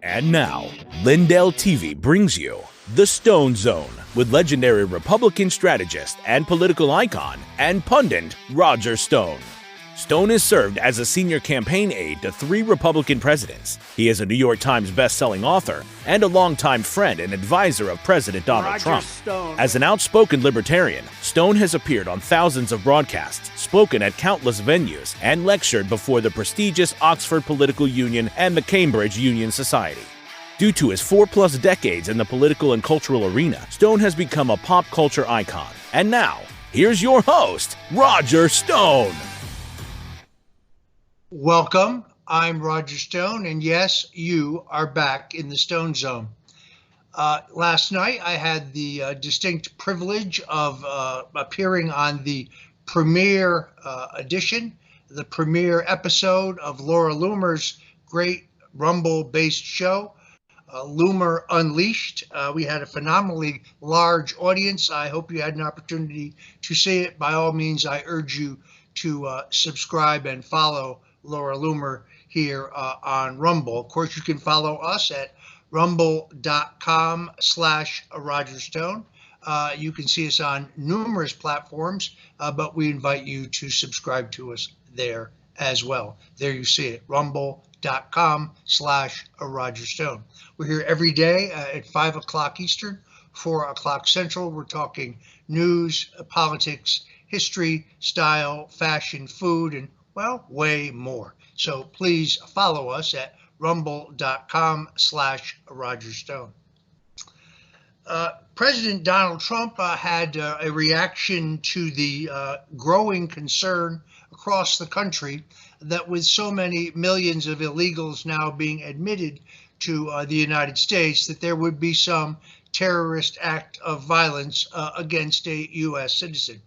And now, Lindell TV brings you the Stone Zone with legendary Republican strategist and political icon and pundit Roger Stone. Stone has served as a senior campaign aide to 3 Republican presidents. He is a New York Times best-selling author and a longtime friend and advisor of President Donald Trump. As an outspoken libertarian, Stone has appeared on thousands of broadcasts, spoken at countless venues, and lectured before the prestigious Oxford Political Union and the Cambridge Union Society. Due to his 4+ decades in the political and cultural arena, Stone has become a pop culture icon. And now, here's your host, Roger Stone. Welcome. I'm Roger Stone, and yes, you are back in the Stone Zone. Last night, I had the distinct privilege of appearing on the premiere edition, the premiere episode of Laura Loomer's great Rumble-based show, Loomer Unleashed. We had a phenomenally large audience. I hope you had an opportunity to see it. By all means, I urge you to subscribe and follow Laura Loomer here on Rumble. Of course, you can follow us at rumble.com/RogerStone. You can see us on numerous platforms, but we invite you to subscribe to us there as well. There you see it, rumble.com/RogerStone. We're here every day at 5 o'clock Eastern, 4 o'clock Central. We're talking news, politics, history, style, fashion, food, and well, way more. So please follow us at rumble.com/RogerStone. President Donald Trump had a reaction to the growing concern across the country that with so many millions of illegals now being admitted to the United States, that there would be some terrorist act of violence against a U.S. citizen.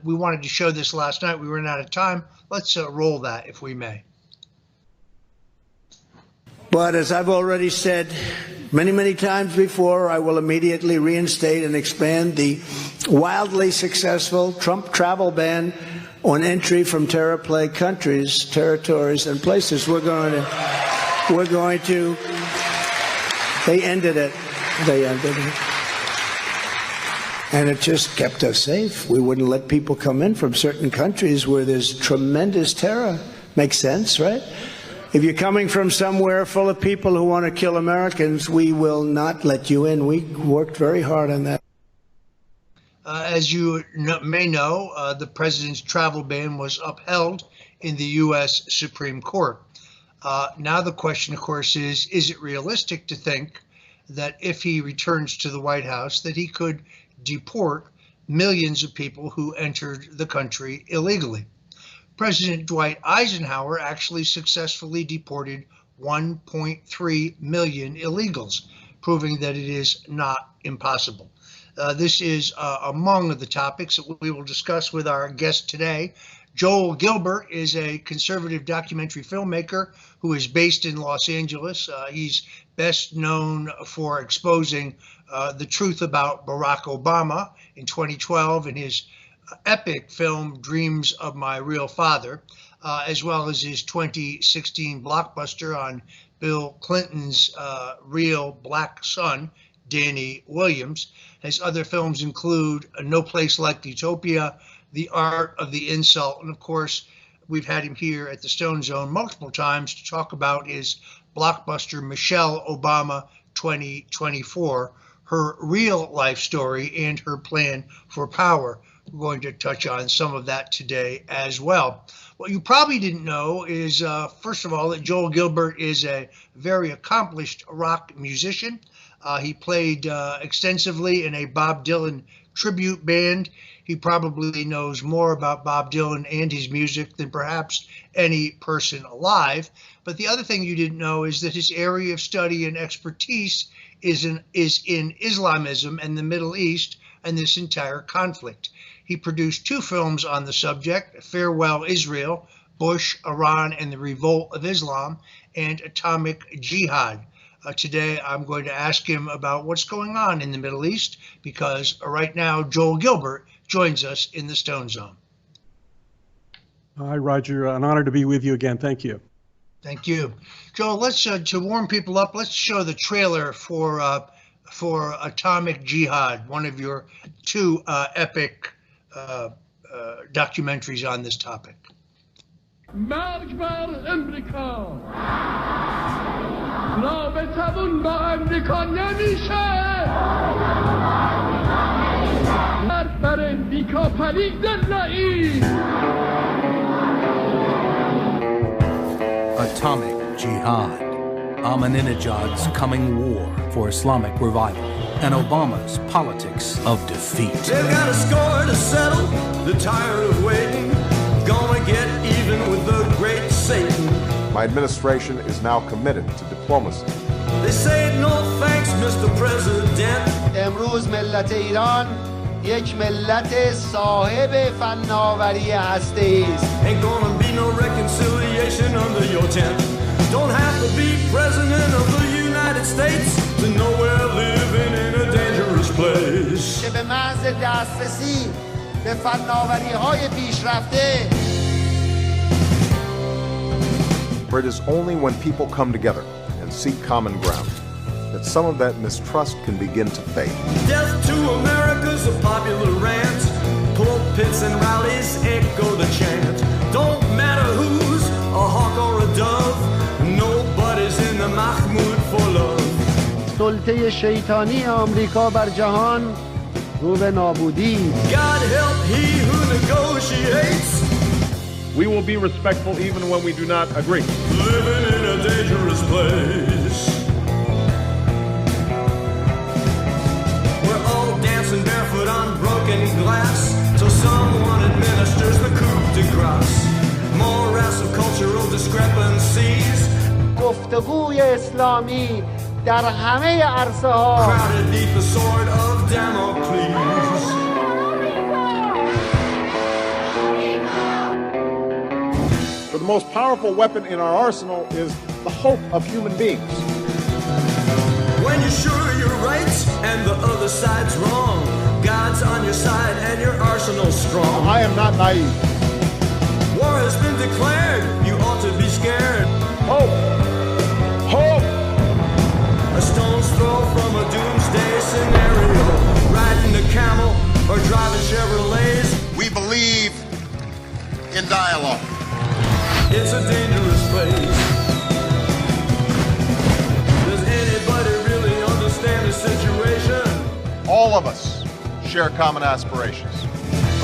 We wanted to show this last night. We ran out of time. Let's roll that, if we may. But as I've already said many, many times before, I will immediately reinstate and expand the wildly successful Trump travel ban on entry from terror-plagued countries, territories, and places. They ended it. And it just kept us safe. We wouldn't let people come in from certain countries where there's tremendous terror. Makes sense, right? If you're coming from somewhere full of people who want to kill Americans, we will not let you in. We worked very hard on that. As you may know, the president's travel ban was upheld in the U.S. Supreme Court. Now the question, of course, is it realistic to think that if he returns to the White House, that he could deport millions of people who entered the country illegally? President Dwight Eisenhower actually successfully deported 1.3 million illegals, proving that it is not impossible. This is among the topics that we will discuss with our guest today. Joel Gilbert is a conservative documentary filmmaker who is based in Los Angeles. He's best known for exposing the truth about Barack Obama in 2012 in his epic film Dreams of My Real Father, as well as his 2016 blockbuster on Bill Clinton's real black son, Danny Williams. His other films include No Place Like Utopia, The Art of the Insult, and of course, we've had him here at the Stone Zone multiple times to talk about his blockbuster Michelle Obama 2024, her real life story and her plan for power. We're going to touch on some of that today as well. What you probably didn't know is, first of all, that Joel Gilbert is a very accomplished rock musician. He played extensively in a Bob Dylan tribute band. He probably knows more about Bob Dylan and his music than perhaps any person alive. But the other thing you didn't know is that his area of study and expertise is in Islamism and the Middle East and this entire conflict. He produced 2 films on the subject, Farewell Israel, Bush, Iran, and the Revolt of Islam, and Atomic Jihad. Today, I'm going to ask him about what's going on in the Middle East, because right now, Joel Gilbert joins us in the Stone Zone. Hi, Roger. An honor to be with you again. Thank you. Thank you. Joel, let's, to warm people up, let's show the trailer for Atomic Jihad, one of your two epic documentaries on this topic. مرگ بر امریکا رابطمون با امریکا نمیشه مرگ بر امریکا پلید نایی Atomic Jihad, Ahmadinejad's coming war for Islamic revival, and Obama's politics of defeat. They've got a score to settle, they're tired of waiting, gonna get even with the great Satan. My administration is now committed to diplomacy. They say no thanks, Mr. President. امروز ملت ایران یک ملت صاحب فناوری هسته است. Ain't gonna be no reconciliation under your tent. Don't have to be president of the United States to know we're living in a dangerous place. که به محض دسترسی به فناوری های پیشرفته. For it is only when people come together and seek common ground that some of that mistrust can begin to fade. Death to America's a popular rant. Pulpits and rallies echo the chant. Don't matter who's a hawk or a dove. Nobody's in the Mahmoud for love. سلطه شیطانی آمریکا بر جهان رو به نابودی. God help he who negotiates. We will be respectful even when we do not agree. Living in a dangerous place. We're all dancing barefoot on broken glass till someone administers the coup de grace. Morass of cultural discrepancies. گفتگوی اسلامی در همه عرصه ها. Crowded beneath the sword of Damocles. For the most powerful weapon in our arsenal is the hope of human beings. When you're sure you're right and the other side's wrong, God's on your side and your arsenal's strong. I am not naive. War has been declared, you ought to be scared. Hope! Hope! A stone's throw from a doomsday scenario. Riding a camel or driving Chevrolets. We believe in dialogue. It's a dangerous place. Does anybody really understand the situation? All of us share common aspirations.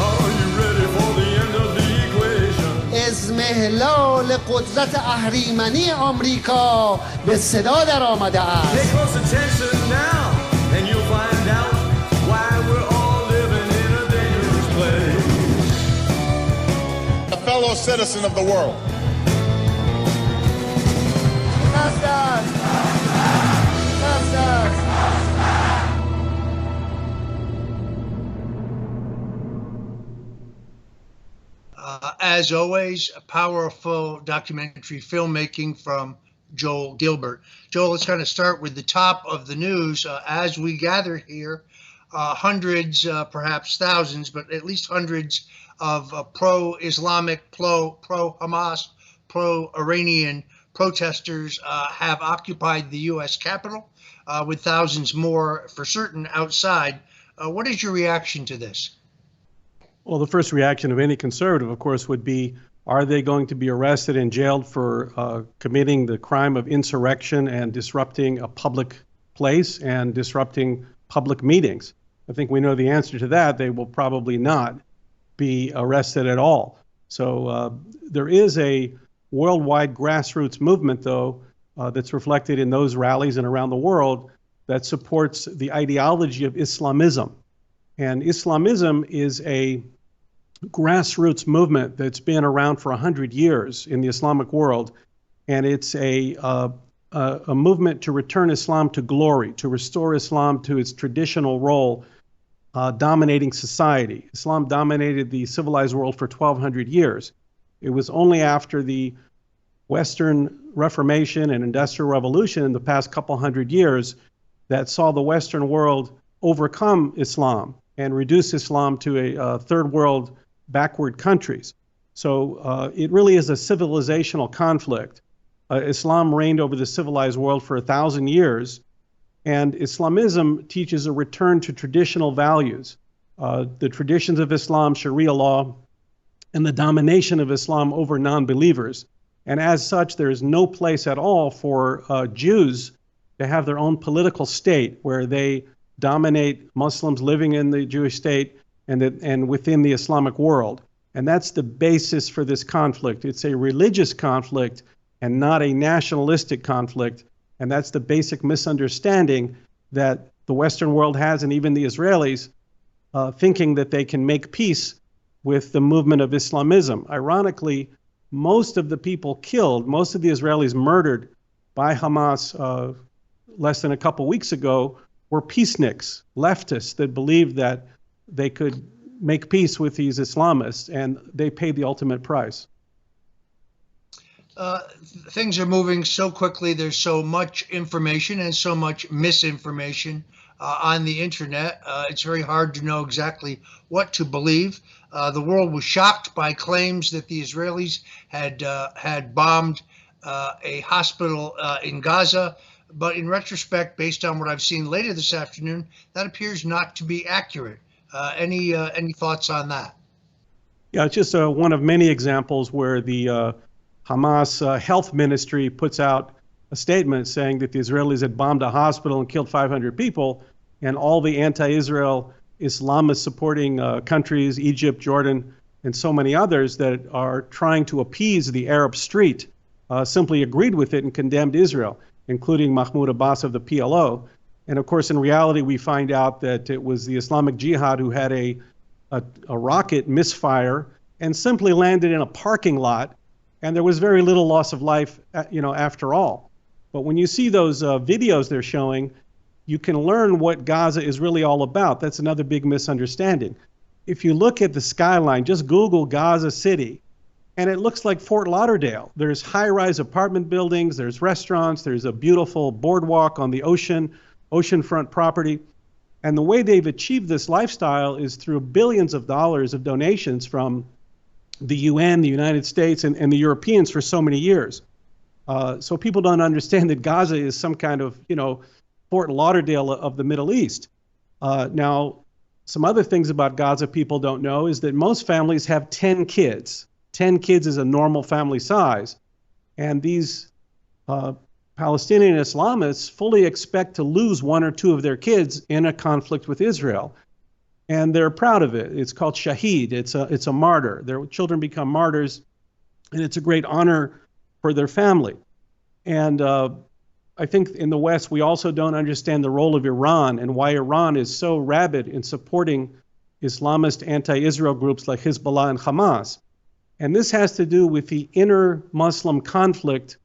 Are you ready for the end of the equation? اضمحلال قدرت اهریمنی آمریکا به صدا در آمده است. Pay close attention now and you'll find out why we're all living in a dangerous place. A fellow citizen of the world. As always, a powerful documentary filmmaking from Joel Gilbert. Joel, let's kind of start with the top of the news. As we gather here, hundreds, perhaps thousands, but at least hundreds of pro-Islamic, pro-Hamas, pro-Iranian protesters have occupied the U.S. Capitol, with thousands more for certain outside. What is your reaction to this? Well, the first reaction of any conservative, of course, would be, are they going to be arrested and jailed for committing the crime of insurrection and disrupting a public place and disrupting public meetings? I think we know the answer to that. They will probably not be arrested at all. So there is a worldwide grassroots movement, though, that's reflected in those rallies and around the world that supports the ideology of Islamism. And Islamism is a grassroots movement that's been around for 100 years in the Islamic world, and it's a movement to return Islam to glory, to restore Islam to its traditional role, dominating society. Islam dominated the civilized world for 1,200 years. It was only after the Western Reformation and Industrial Revolution in the past couple hundred years that saw the Western world overcome Islam and reduce Islam to a third world backward countries. So it really is a civilizational conflict. Islam reigned over the civilized world for 1,000 years, and Islamism teaches a return to traditional values, the traditions of Islam, Sharia law, and the domination of Islam over non-believers. And as such, there is no place at all for Jews to have their own political state where they dominate Muslims living in the Jewish state and within the Islamic world. And that's the basis for this conflict. It's a religious conflict and not a nationalistic conflict. And that's the basic misunderstanding that the Western world has, and even the Israelis, thinking that they can make peace with the movement of Islamism. Ironically, most of the people killed, most of the Israelis murdered by Hamas less than a couple weeks ago were peaceniks, leftists that believed that they could make peace with these Islamists, and they paid the ultimate price. Things are moving so quickly. There's so much information and so much misinformation on the internet. It's very hard to know exactly what to believe. The world was shocked by claims that the Israelis had bombed a hospital in Gaza. But in retrospect, based on what I've seen later this afternoon, that appears not to be accurate. Any thoughts on that? Yeah, it's just one of many examples where the Hamas health ministry puts out a statement saying that the Israelis had bombed a hospital and killed 500 people, and all the anti-Israel Islamist supporting countries, Egypt, Jordan, and so many others that are trying to appease the Arab street simply agreed with it and condemned Israel, including Mahmoud Abbas of the PLO. And of course, in reality, we find out that it was the Islamic Jihad who had a rocket misfire and simply landed in a parking lot, and there was very little loss of life, after all. But when you see those videos they're showing, you can learn what Gaza is really all about. That's another big misunderstanding. If you look at the skyline, just Google Gaza City, and it looks like Fort Lauderdale. There's high-rise apartment buildings, there's restaurants, there's a beautiful boardwalk on the oceanfront property. And the way they've achieved this lifestyle is through billions of dollars of donations from the UN, the United States, and the Europeans for so many years. So people don't understand that Gaza is some kind of, Fort Lauderdale of the Middle East. Now, some other things about Gaza people don't know is that most families have 10 kids. 10 kids is a normal family size. And these Palestinian Islamists fully expect to lose one or two of their kids in a conflict with Israel. And they're proud of it. It's called shaheed. It's a martyr. Their children become martyrs, and it's a great honor for their family. And I think in the West, we also don't understand the role of Iran and why Iran is so rabid in supporting Islamist anti-Israel groups like Hezbollah and Hamas. And this has to do with the inner Muslim conflict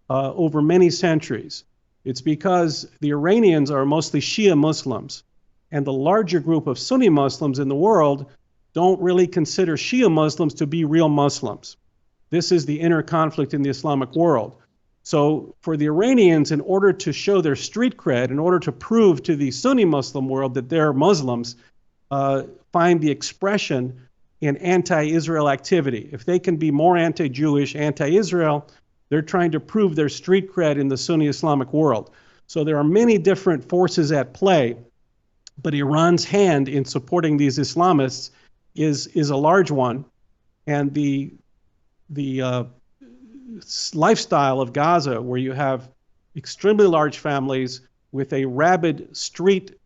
over many centuries. It's because the Iranians are mostly Shia Muslims, and the larger group of Sunni Muslims in the world don't really consider Shia Muslims to be real Muslims. This is the inner conflict in the Islamic world. So for the Iranians, in order to show their street cred, in order to prove to the Sunni Muslim world that they're Muslims, find the expression in anti-Israel activity. If they can be more anti-Jewish, anti-Israel, they're trying to prove their street cred in the Sunni Islamic world. So there are many different forces at play, but Iran's hand in supporting these Islamists is a large one, and the lifestyle of Gaza, where you have extremely large families with a rabid street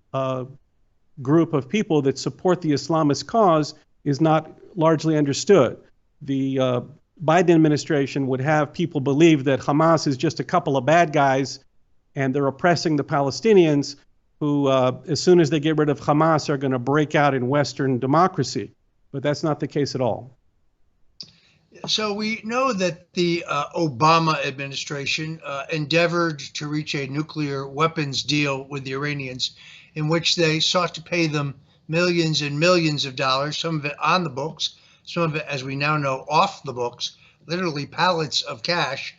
group of people that support the Islamist cause, is not largely understood. The Biden administration would have people believe that Hamas is just a couple of bad guys and they're oppressing the Palestinians, who, as soon as they get rid of Hamas, are going to break out in Western democracy. But that's not the case at all. So we know that the Obama administration endeavored to reach a nuclear weapons deal with the Iranians, in which they sought to pay them millions and millions of dollars, some of it on the books, some of it, as we now know, off the books, literally pallets of cash,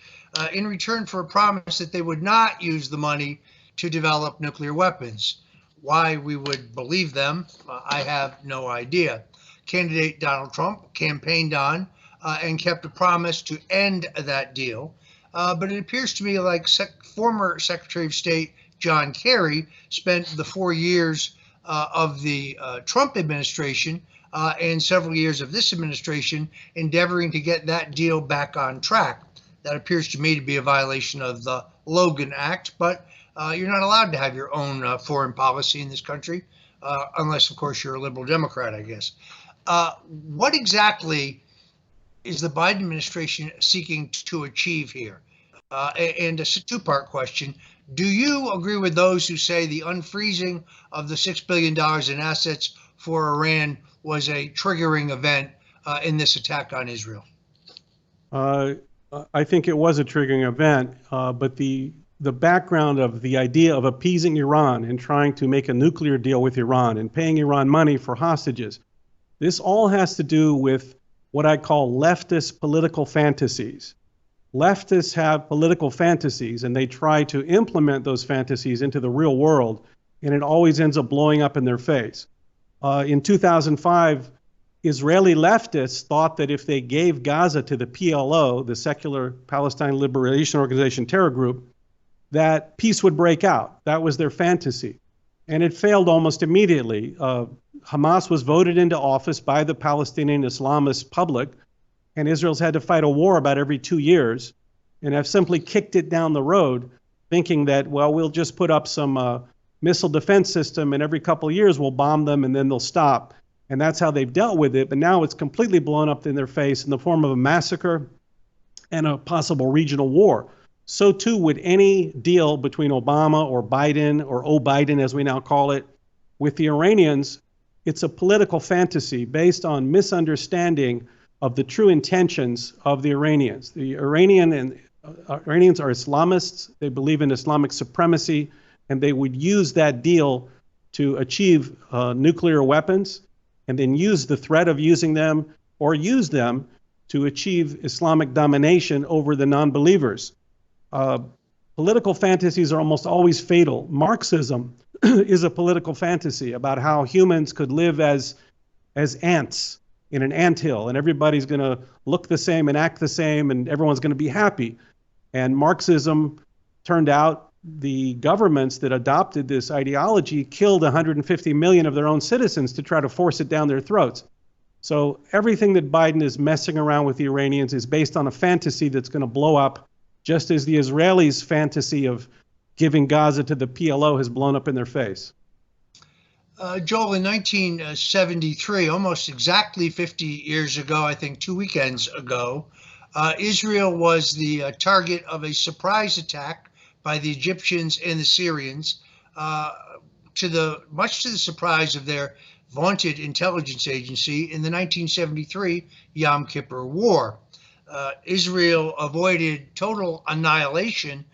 in return for a promise that they would not use the money to develop nuclear weapons. Why we would believe them, I have no idea. Candidate Donald Trump campaigned on and kept a promise to end that deal. but it appears to me like former Secretary of State John Kerry spent the 4 years of the Trump administration and several years of this administration endeavoring to get that deal back on track. That appears to me to be a violation of the Logan Act, but you're not allowed to have your own foreign policy in this country, unless, of course, you're a liberal Democrat, I guess. What exactly is the Biden administration seeking to achieve here? And a two-part question. Do you agree with those who say the unfreezing of the $6 billion in assets for Iran was a triggering event in this attack on Israel? I think it was a triggering event, but the background of the idea of appeasing Iran and trying to make a nuclear deal with Iran and paying Iran money for hostages, this all has to do with what I call leftist political fantasies. Leftists have political fantasies, and they try to implement those fantasies into the real world, and it always ends up blowing up in their face. In 2005, Israeli leftists thought that if they gave Gaza to the PLO, the Secular Palestine Liberation Organization terror group, that peace would break out. That was their fantasy. And it failed almost immediately. Hamas was voted into office by the Palestinian Islamist public, and Israel's had to fight a war about every 2 years, and have simply kicked it down the road, thinking that, well, we'll just put up some missile defense system, and every couple of years we'll bomb them, and then they'll stop. And that's how they've dealt with it. But now it's completely blown up in their face in the form of a massacre and a possible regional war. So too would any deal between Obama or Biden, or Biden as we now call it, with the Iranians. It's a political fantasy based on misunderstanding of the true intentions of the Iranians. The Iranians are Islamists. They believe in Islamic supremacy, and they would use that deal to achieve nuclear weapons, and then use the threat of using them, or use them to achieve Islamic domination over the non-believers. Political fantasies are almost always fatal. Marxism is a political fantasy about how humans could live as ants in an anthill, and everybody's going to look the same and act the same, and everyone's going to be happy. And Marxism turned out, the governments that adopted this ideology killed 150 million of their own citizens to try to force it down their throats. So everything that Biden is messing around with the Iranians is based on a fantasy that's going to blow up, just as the Israelis' fantasy of giving Gaza to the PLO has blown up in their face. Joel, in 1973, almost exactly 50 years ago, I think 2 weekends ago, Israel was the target of a surprise attack by the Egyptians and the Syrians, much to the surprise of their vaunted intelligence agency in the 1973 Yom Kippur War. Israel avoided total annihilation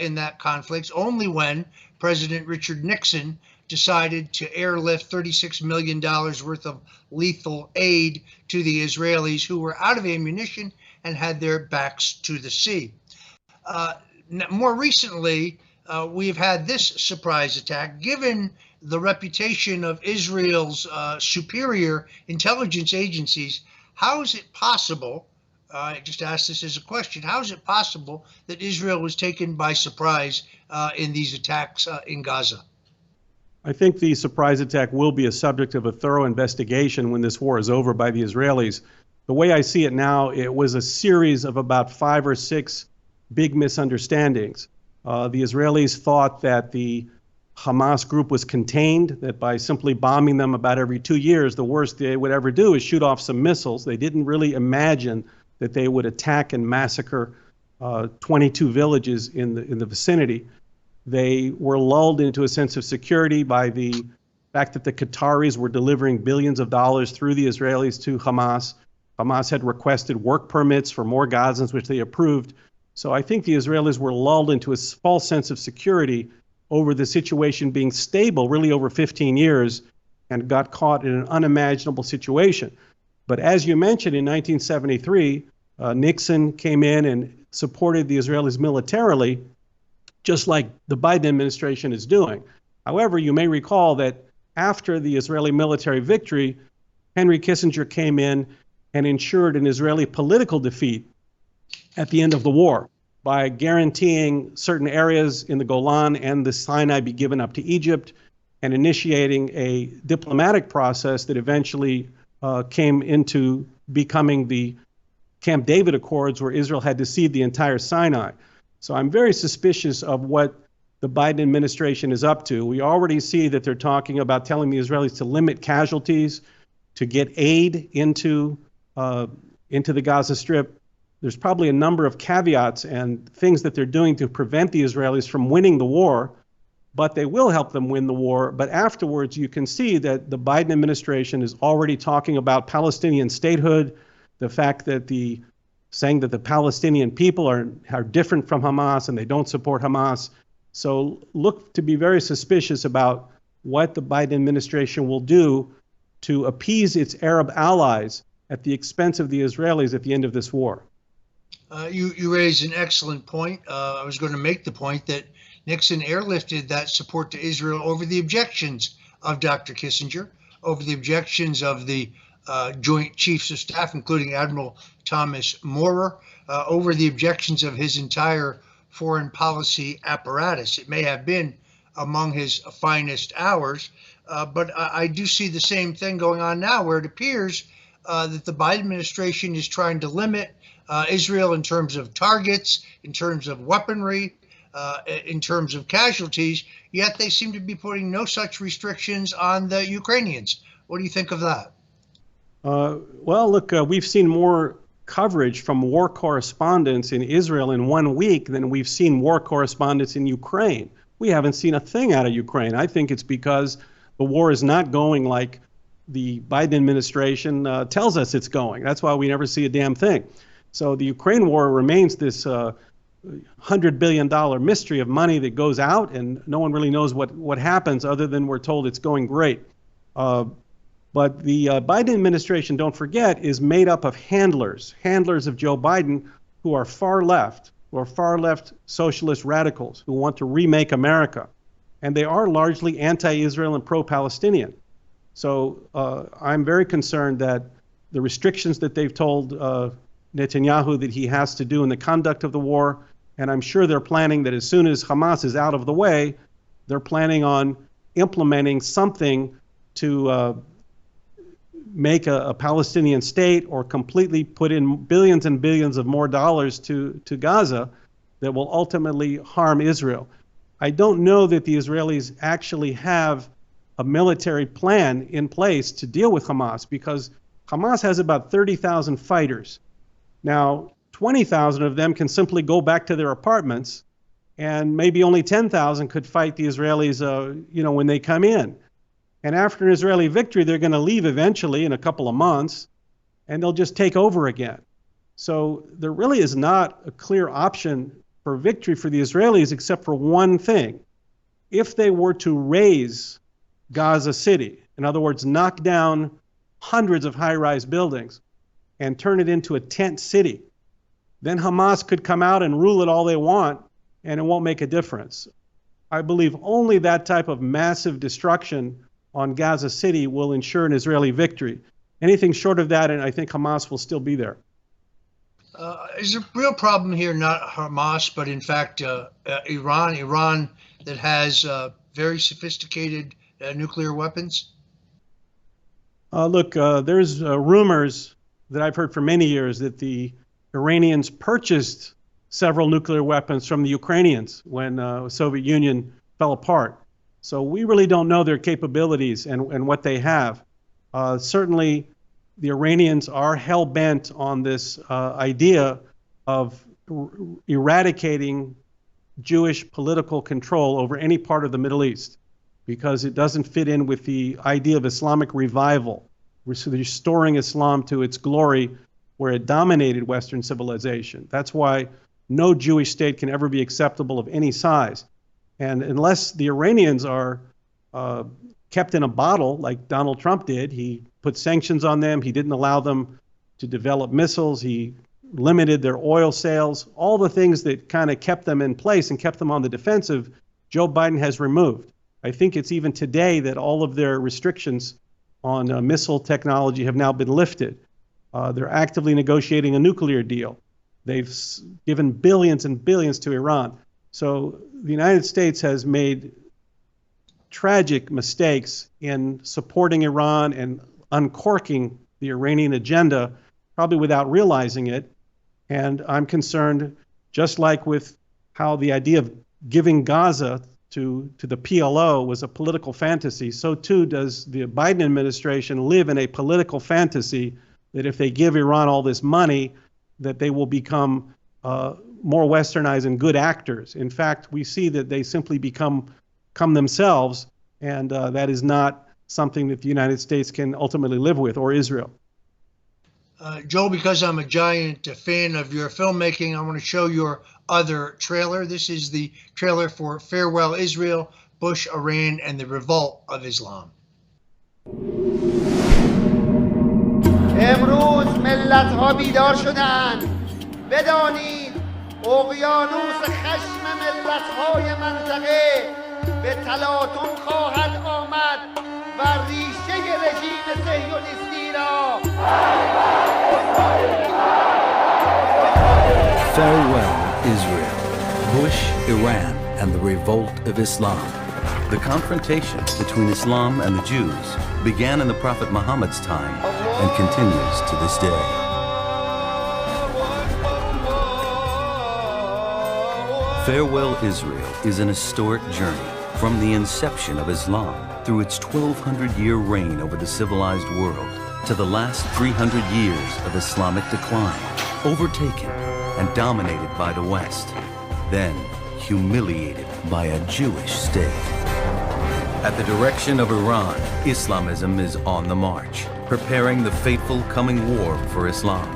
in that conflict only when President Richard Nixon decided to airlift $36 million worth of lethal aid to the Israelis, who were out of ammunition and had their backs to the sea. More recently, we've had this surprise attack. Given the reputation of Israel's superior intelligence agencies, how is it possible, I just asked this as a question, how is it possible that Israel was taken by surprise in these attacks in Gaza? I think the surprise attack will be a subject of a thorough investigation when this war is over by the Israelis. The way I see it now, it was a series of about 5 or 6 big misunderstandings. The Israelis thought that the Hamas group was contained, that by simply bombing them about every 2 years, the worst they would ever do is shoot off some missiles. They didn't really imagine that they would attack and massacre 22 villages in the vicinity. They were lulled into a sense of security by the fact that the Qataris were delivering billions of dollars through the Israelis to Hamas. Hamas had requested work permits for more Gazans, which they approved. So I think the Israelis were lulled into a false sense of security over the situation being stable really over 15 years, and got caught in an unimaginable situation. But as you mentioned, in 1973, Nixon came in and supported the Israelis militarily, just like the Biden administration is doing. However, you may recall that after the Israeli military victory, Henry Kissinger came in and ensured an Israeli political defeat at the end of the war. by guaranteeing certain areas in the Golan and the Sinai be given up to Egypt, and initiating a diplomatic process that eventually came into becoming the Camp David Accords, where Israel had to cede the entire Sinai. So I'm very suspicious of what the Biden administration is up to. We already see that they're talking about telling the Israelis to limit casualties, to get aid into the Gaza Strip. There's probably a number of caveats and things that they're doing to prevent the Israelis from winning the war, but they will help them win the war. But afterwards, you can see that the Biden administration is already talking about Palestinian statehood, the fact that saying that the Palestinian people are different from Hamas and they don't support Hamas. So look to be very suspicious about what the Biden administration will do to appease its Arab allies at the expense of the Israelis at the end of this war. You raise an excellent point. I was going to make the point that Nixon airlifted that support to Israel over the objections of Dr. Kissinger, over the objections of the Joint Chiefs of Staff, including Admiral Thomas Moorer, over the objections of his entire foreign policy apparatus. It may have been among his finest hours, but I do see the same thing going on now, where it appears that the Biden administration is trying to limit Israel in terms of targets, in terms of weaponry, in terms of casualties, yet they seem to be putting no such restrictions on the Ukrainians. What do you think of that? Well, look, we've seen more coverage from war correspondents in Israel in 1 week than we've seen war correspondents in Ukraine. We haven't seen a thing out of Ukraine. I think it's because the war is not going like the Biden administration tells us it's going. That's why we never see a damn thing. So the Ukraine war remains this $100 billion mystery of money that goes out, and no one really knows what happens other than we're told it's going great. But the Biden administration, don't forget, is made up of handlers of Joe Biden who are far left socialist radicals who want to remake America. And they are largely anti-Israel and pro-Palestinian. So I'm very concerned that the restrictions that they've told Netanyahu that he has to do in the conduct of the war, and I'm sure they're planning that as soon as Hamas is out of the way, they're planning on implementing something to make a Palestinian state, or completely put in billions and billions of more dollars to Gaza that will ultimately harm Israel. I don't know that the Israelis actually have a military plan in place to deal with Hamas, because Hamas has about 30,000 fighters. Now, 20,000 of them can simply go back to their apartments, and maybe only 10,000 could fight the Israelis, when they come in. And after an Israeli victory, they're going to leave eventually in a couple of months, and they'll just take over again. So there really is not a clear option for victory for the Israelis except for one thing. If they were to raise Gaza City, in other words, knock down hundreds of high-rise buildings and turn it into a tent city, then Hamas could come out and rule it all they want, and it won't make a difference. I believe only that type of massive destruction on Gaza City will ensure an Israeli victory. Anything short of that, and I think Hamas will still be there. Is a real problem here not Hamas, but in fact Iran that has very sophisticated nuclear weapons? Look, there's rumors that I've heard for many years that the Iranians purchased several nuclear weapons from the Ukrainians when the Soviet Union fell apart. So we really don't know their capabilities and what they have. Certainly, the Iranians are hell-bent on this idea of eradicating Jewish political control over any part of the Middle East, because it doesn't fit in with the idea of Islamic revival, restoring Islam to its glory where it dominated Western civilization. That's why no Jewish state can ever be acceptable of any size. And unless the Iranians are kept in a bottle like Donald Trump did, he put sanctions on them, he didn't allow them to develop missiles, he limited their oil sales, all the things that kind of kept them in place and kept them on the defensive, Joe Biden has removed. I think it's even today that all of their restrictions on missile technology have now been lifted. They're actively negotiating a nuclear deal. They've given billions and billions to Iran. So the United States has made tragic mistakes in supporting Iran and uncorking the Iranian agenda, probably without realizing it. And I'm concerned, just like with how the idea of giving Gaza to the PLO was a political fantasy, so too does the Biden administration live in a political fantasy that if they give Iran all this money, that they will become more westernized and good actors. In fact, we see that they simply become themselves, and that is not something that the United States can ultimately live with, or Israel. Joel, because I'm a giant fan of your filmmaking, I want to show your other trailer. This is the trailer for Farewell Israel, Bush, Iran, and the Revolt of Islam. امروز ملت ها بیدار شدند. بدانید اقیانوس خشم ملت های منطقه به تلاطم خواهد آمد و ریشه رژیم صهیونیستی را. Farewell, Israel, Bush, Iran, and the Revolt of Islam. The confrontation between Islam and the Jews began in the Prophet Muhammad's time and continues to this day. Farewell, Israel is an historic journey from the inception of Islam through its 1,200-year reign over the civilized world to the last 300 years of Islamic decline, overtaken and dominated by the West, then humiliated by a Jewish state. At the direction of Iran, Islamism is on the march, preparing the fateful coming war for Islam.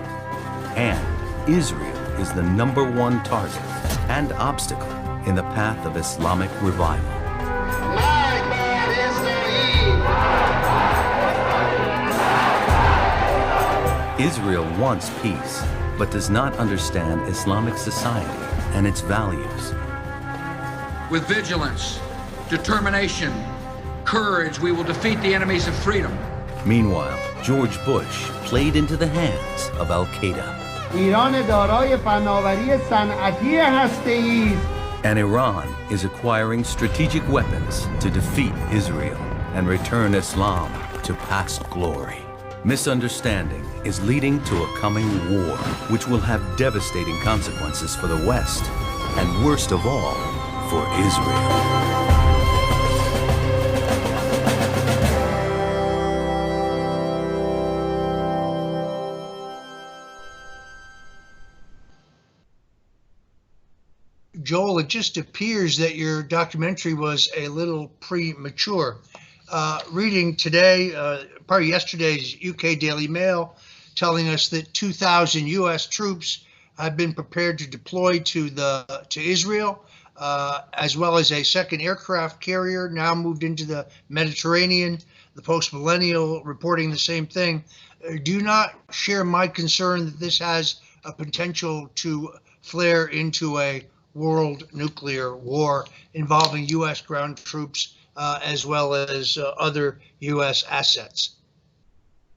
And Israel is the #1 target and obstacle in the path of Islamic revival. Israel wants peace, but does not understand Islamic society and its values. With vigilance, determination, courage, we will defeat the enemies of freedom. Meanwhile, George Bush played into the hands of Al-Qaeda. ایران دارای فناوری صنعتی هسته‌ای است. And Iran is acquiring strategic weapons to defeat Israel and return Islam to past glory. Misunderstanding is leading to a coming war, which will have devastating consequences for the West, and worst of all, for Israel. Joel, it just appears that your documentary was a little premature. Reading today, probably yesterday's UK Daily Mail, telling us that 2,000 U.S. troops have been prepared to deploy to Israel, as well as a second aircraft carrier now moved into the Mediterranean. The Post-Millennial reporting the same thing. Do you not share my concern that this has a potential to flare into a world nuclear war involving U.S. ground troops as well as other U.S. assets?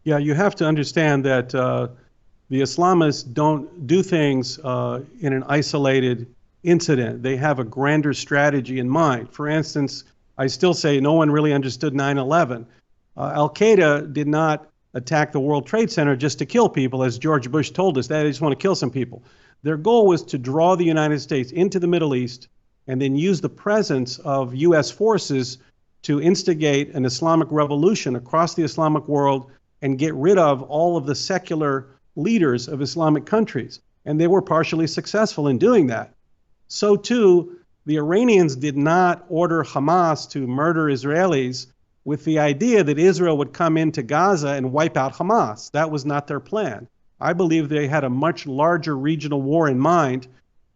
Yeah, you have to understand that the Islamists don't do things in an isolated incident. They have a grander strategy in mind. For instance, I still say no one really understood 9/11. Al-Qaeda did not attack the World Trade Center just to kill people, as George Bush told us. They just want to kill some people. Their goal was to draw the United States into the Middle East and then use the presence of U.S. forces to instigate an Islamic revolution across the Islamic world and get rid of all of the secular leaders of Islamic countries. And they were partially successful in doing that. So too, the Iranians did not order Hamas to murder Israelis with the idea that Israel would come into Gaza and wipe out Hamas. That was not their plan. I believe they had a much larger regional war in mind,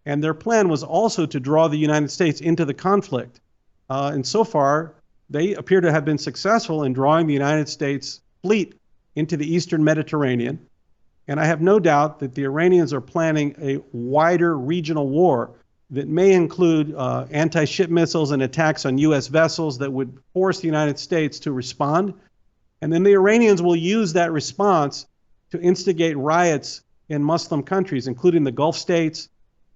and their plan was also to draw the United States into the conflict. And so far, they appear to have been successful in drawing the United States fleet into the Eastern Mediterranean. And I have no doubt that the Iranians are planning a wider regional war that may include anti-ship missiles and attacks on U.S. vessels that would force the United States to respond. And then the Iranians will use that response to instigate riots in Muslim countries, including the Gulf states.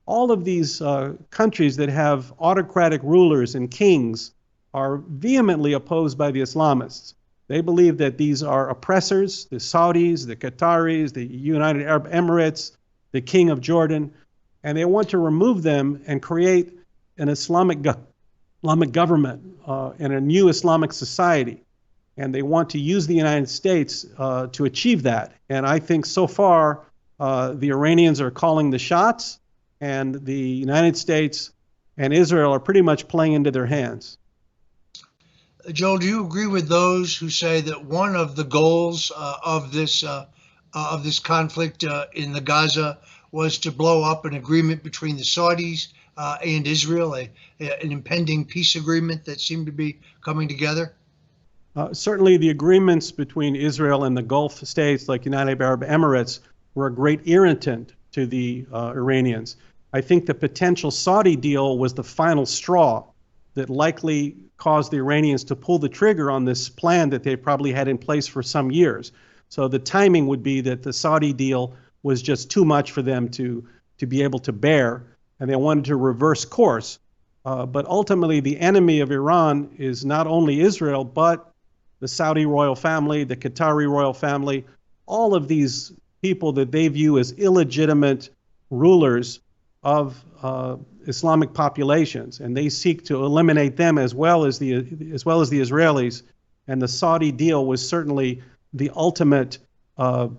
All of these countries that have autocratic rulers and kings are vehemently opposed by the Islamists. They believe that these are oppressors, the Saudis, the Qataris, the United Arab Emirates, the King of Jordan, and they want to remove them and create an Islamic government and a new Islamic society. And they want to use the United States to achieve that. And I think so far the Iranians are calling the shots, and the United States and Israel are pretty much playing into their hands. Joel, do you agree with those who say that one of the goals of this conflict in the Gaza was to blow up an agreement between the Saudis and Israel, an impending peace agreement that seemed to be coming together? Certainly the agreements between Israel and the Gulf states like United Arab Emirates were a great irritant to the Iranians. I think the potential Saudi deal was the final straw that likely caused the Iranians to pull the trigger on this plan that they probably had in place for some years. So the timing would be that the Saudi deal was just too much for them to be able to bear, and they wanted to reverse course. But ultimately, the enemy of Iran is not only Israel, but the Saudi royal family, the Qatari royal family, all of these people that they view as illegitimate rulers of Islamic populations, and they seek to eliminate them as well as the Israelis. And the Saudi deal was certainly the ultimate problem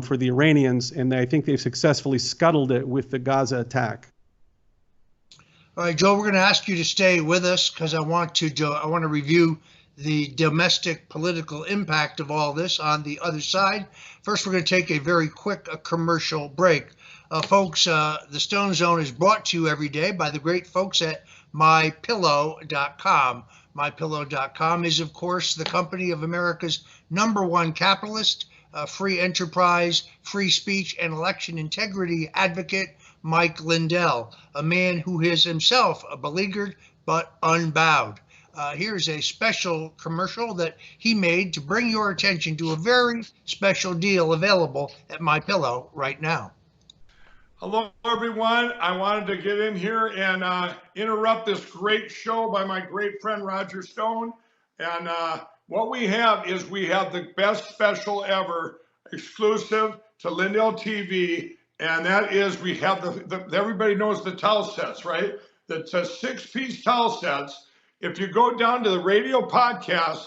for the Iranians, and I think they've successfully scuttled it with the Gaza attack. All right, Joe, we're going to ask you to stay with us because I want to review the domestic political impact of all this on the other side. First, we're going to take a very quick commercial break. Folks, the Stone Zone is brought to you every day by the great folks at MyPillow.com. MyPillow.com is, of course, the company of America's #1 capitalist, free enterprise, free speech, and election integrity advocate, Mike Lindell, a man who is himself a beleaguered but unbowed. Here's a special commercial that he made to bring your attention to a very special deal available at MyPillow right now. Hello, everyone. I wanted to get in here and interrupt this great show by my great friend Roger Stone. And what we have is we have the best special ever, exclusive to Lindell TV, and that is we have everybody knows the towel sets, right? That's a 6-piece towel sets. If you go down to the radio podcast,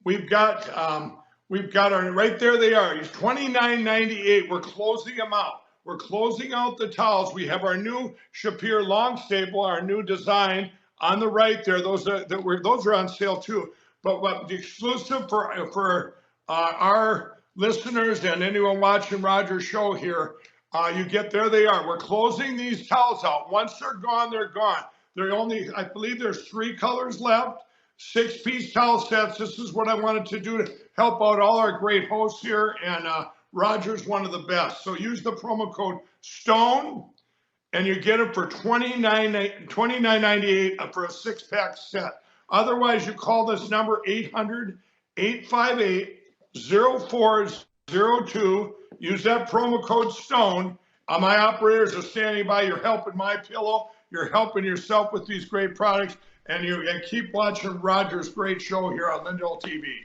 we've got our, right there they are. It's $29.98. We're closing them out. We're closing out the towels. We have our new Shapir long staple, our new design on the right there. Those are on sale too. But what the exclusive for our listeners and anyone watching Roger's show here, you get, there they are. We're closing these towels out. Once they're gone, they're gone. They're only, I believe there's 3 colors left, 6-piece towel sets. This is what I wanted to do to help out all our great hosts here, and Roger's one of the best. So use the promo code STONE, and you get it for $29.98 for a 6-pack set. Otherwise, you call this number 800-858-0402. Use that promo code STONE. My operators are standing by. You're helping MyPillow. You're helping yourself with these great products, and keep watching Roger's great show here on Lindell TV.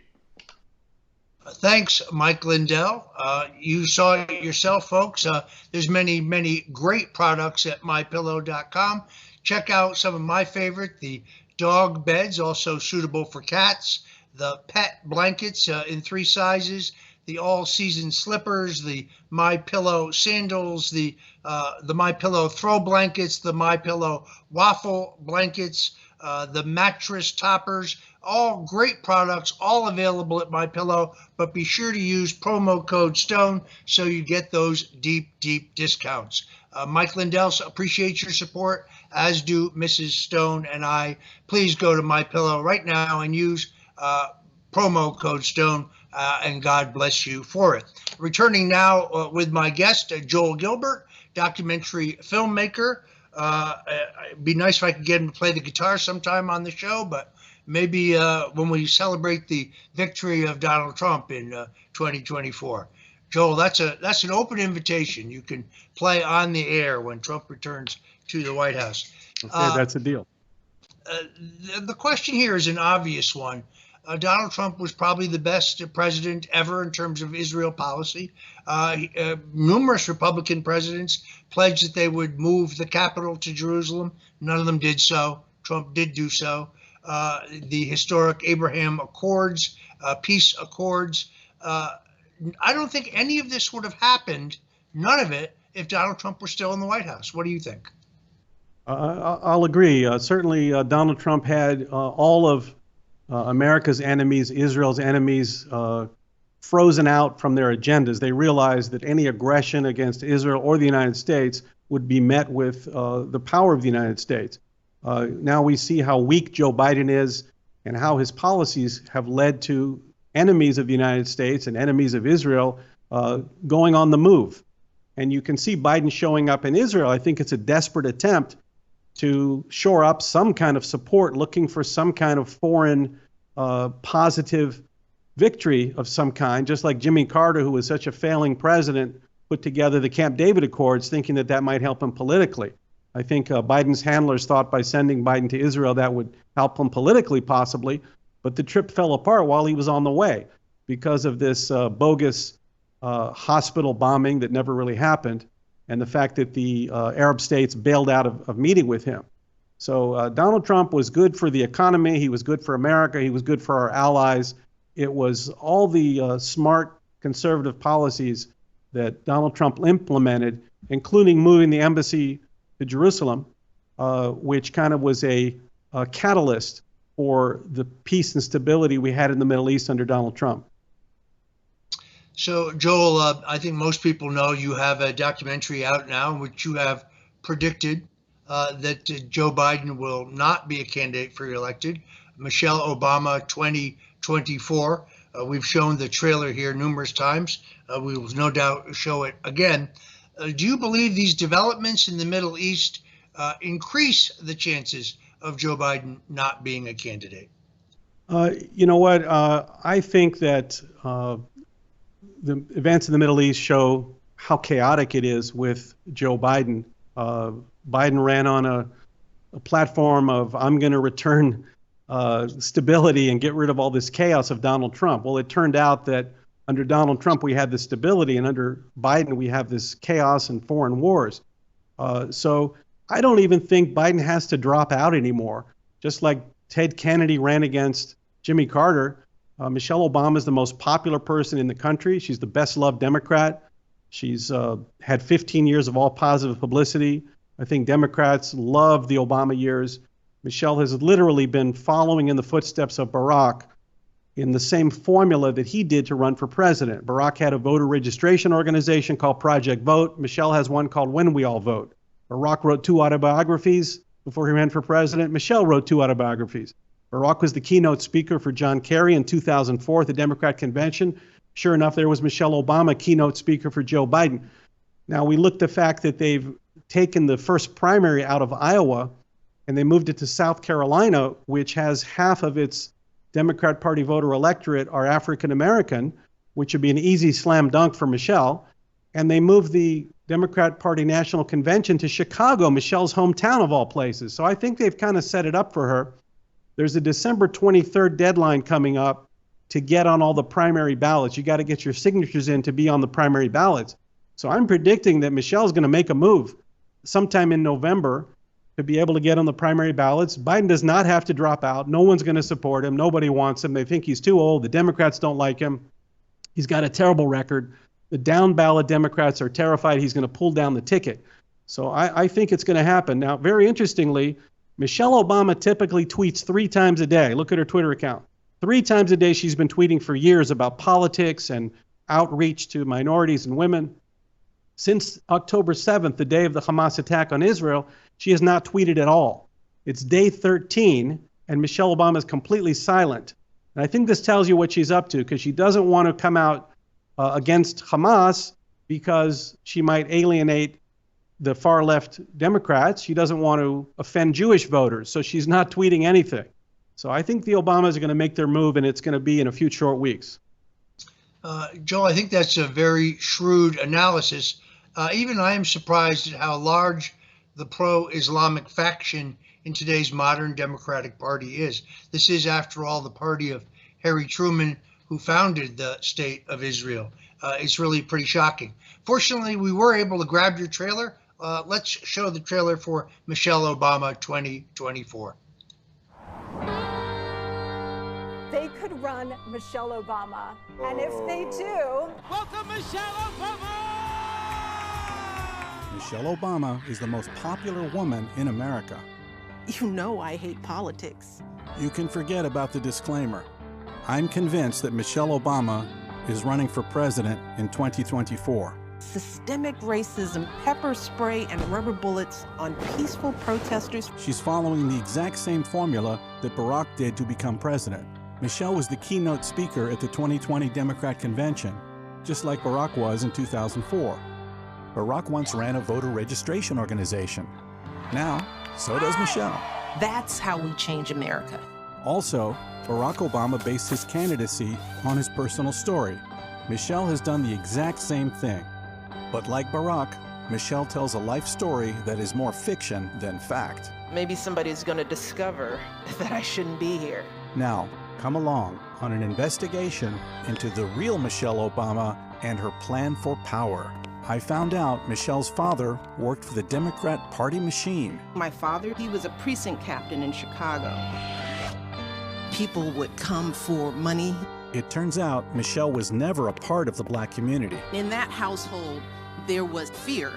Thanks, Mike Lindell. You saw it yourself, folks. There's many, many great products at MyPillow.com. Check out some of my favorite, the dog beds, also suitable for cats, the pet blankets in 3 sizes, the all-season slippers, the MyPillow sandals, the MyPillow throw blankets, the MyPillow waffle blankets, the mattress toppers. All great products, all available at MyPillow, but be sure to use promo code STONE so you get those deep, deep discounts. Mike Lindell appreciates your support, as do Mrs. Stone and I. Please go to MyPillow right now and use promo code STONE, and God bless you for it. Returning now with my guest, Joel Gilbert, documentary filmmaker. It'd be nice if I could get him to play the guitar sometime on the show, but maybe when we celebrate the victory of Donald Trump in 2024. Joel, that's an open invitation. You can play on the air when Trump returns to the White House. Okay, that's a deal. The question here is an obvious one. Donald Trump was probably the best president ever in terms of Israel policy. Numerous Republican presidents pledged that they would move the capital to Jerusalem. None of them did so. Trump did do so. The historic Abraham Accords, peace accords. I don't think any of this would have happened, none of it, if Donald Trump were still in the White House. What do you think? I'll agree. Certainly, Donald Trump had all of America's enemies, Israel's enemies, frozen out from their agendas. They realized that any aggression against Israel or the United States would be met with the power of the United States. Now we see how weak Joe Biden is and how his policies have led to enemies of the United States and enemies of Israel going on the move. And you can see Biden showing up in Israel. I think it's a desperate attempt to shore up some kind of support, looking for some kind of foreign positive victory of some kind, just like Jimmy Carter, who was such a failing president, put together the Camp David Accords thinking that that might help him politically. I think Biden's handlers thought by sending Biden to Israel that would help him politically, possibly, but the trip fell apart while he was on the way because of this bogus hospital bombing that never really happened, and the fact that the Arab states bailed out of meeting with him. So Donald Trump was good for the economy. He was good for America. He was good for our allies. It was all the smart conservative policies that Donald Trump implemented, including moving the embassy to Jerusalem, which kind of was a catalyst for the peace and stability we had in the Middle East under Donald Trump. So, Joel, I think most people know you have a documentary out now in which you have predicted that Joe Biden will not be a candidate for re-elected. Michelle Obama 2024. We've shown the trailer here numerous times. We will no doubt show it again. Do you believe these developments in the Middle East increase the chances of Joe Biden not being a candidate? You know what? I think that the events in the Middle East show how chaotic it is with Joe Biden. Biden ran on a platform of, I'm going to return stability and get rid of all this chaos of Donald Trump. Well, it turned out that under Donald Trump, we had this stability, and under Biden, we have this chaos and foreign wars. So I don't even think Biden has to drop out anymore. Just like Ted Kennedy ran against Jimmy Carter, Michelle Obama is the most popular person in the country. She's the best loved Democrat. She's had 15 years of all positive publicity. I think Democrats love the Obama years. Michelle has literally been following in the footsteps of Barack in the same formula that he did to run for president. Barack had a voter registration organization called Project Vote. Michelle has one called When We All Vote. Barack wrote 2 autobiographies before he ran for president. Michelle wrote 2 autobiographies. Barack was the keynote speaker for John Kerry in 2004 at the Democrat convention. Sure enough, there was Michelle Obama, keynote speaker for Joe Biden. Now, we look at the fact that they've taken the first primary out of Iowa and they moved it to South Carolina, which has half of its Democrat Party voter electorate are African American, which would be an easy slam dunk for Michelle. And they moved the Democrat Party National Convention to Chicago, Michelle's hometown of all places. So I think they've kind of set it up for her. There's a December 23rd deadline coming up to get on all the primary ballots. You got to get your signatures in to be on the primary ballots. So I'm predicting that Michelle's going to make a move sometime in November to be able to get on the primary ballots. Biden does not have to drop out. No one's going to support him. Nobody wants him. They think he's too old. The Democrats don't like him. He's got a terrible record. The down ballot Democrats are terrified he's going to pull down the ticket. So I think it's going to happen. Now, very interestingly, Michelle Obama typically tweets 3 times a day. Look at her Twitter account. 3 times a day she's been tweeting for years about politics and outreach to minorities and women. Since October 7th, the day of the Hamas attack on Israel, she has not tweeted at all. It's day 13, and Michelle Obama is completely silent. And I think this tells you what she's up to, because she doesn't want to come out against Hamas because she might alienate the far left Democrats. She doesn't want to offend Jewish voters, so she's not tweeting anything. So I think the Obamas are going to make their move, and it's going to be in a few short weeks. Joel, I think that's a very shrewd analysis. Even I am surprised at how large the pro-Islamic faction in today's modern Democratic Party is. This is, after all, the party of Harry Truman, who founded the State of Israel. It's really pretty shocking. Fortunately, we were able to grab your trailer. Let's show the trailer for Michelle Obama 2024. They could run Michelle Obama. And if they do, welcome Michelle Obama! Michelle Obama is the most popular woman in America. You know I hate politics. You can forget about the disclaimer. I'm convinced that Michelle Obama is running for president in 2024. Systemic racism, pepper spray, and rubber bullets on peaceful protesters. She's following the exact same formula that Barack did to become president. Michelle was the keynote speaker at the 2020 Democrat convention, just like Barack was in 2004. Barack once ran a voter registration organization. Now, so does Michelle. That's how we change America. Also, Barack Obama based his candidacy on his personal story. Michelle has done the exact same thing. But like Barack, Michelle tells a life story that is more fiction than fact. Maybe somebody's going to discover that I shouldn't be here. Now, come along on an investigation into the real Michelle Obama and her plan for power. I found out Michelle's father worked for the Democrat Party machine. My father, he was a precinct captain in Chicago. People would come for money. It turns out Michelle was never a part of the black community. In that household, there was fear.